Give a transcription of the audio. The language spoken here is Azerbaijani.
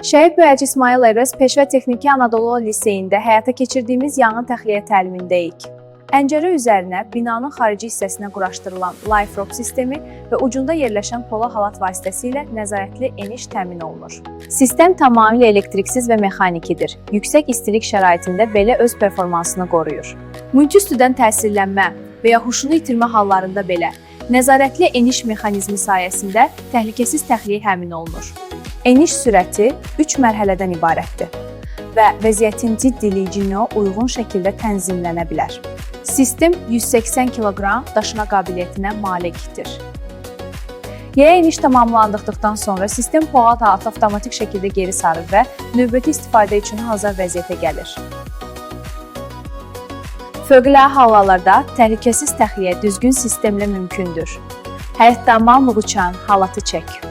Şəhid Boyacı İsmail Ərəz Peşə Texniki Anadolu Liseyində həyata keçirdiyimiz yanğın təxliyə təlimindəyik. Pəncərə üzərinə binanın xarici hissəsinə quraşdırılan Life-Rock sistemi və ucunda yerləşən pola halat vasitəsilə nəzarətli eniş təmin olunur. Sistem tamamilə elektriksiz və mexanikidir. Yüksək istilik şəraitində belə öz performansını qoruyur. Mülki üstüdən təsirlənmə və ya huşunu itirmə hallarında belə nəzarətli eniş mexanizmi sayəsində təhlükəsiz təxliyə təmin olunur. Eniş sürəti 3 mərhələdən ibarətdir və vəziyyətin ciddiliyinə uyğun şəkildə tənzimlənə bilər. Sistem 180 kq daşıma qabiliyyətinə malikdir. Yaya eniş tamamlandıqdan sonra sistem poğat halatı avtomatik şəkildə geri sarır və növbəti istifadə üçün hazır vəziyyətə gəlir. Fövqəladə hallarda təhlükəsiz təxliyə düzgün sistemlə mümkündür. Həyətdən mal uçan halatı çək.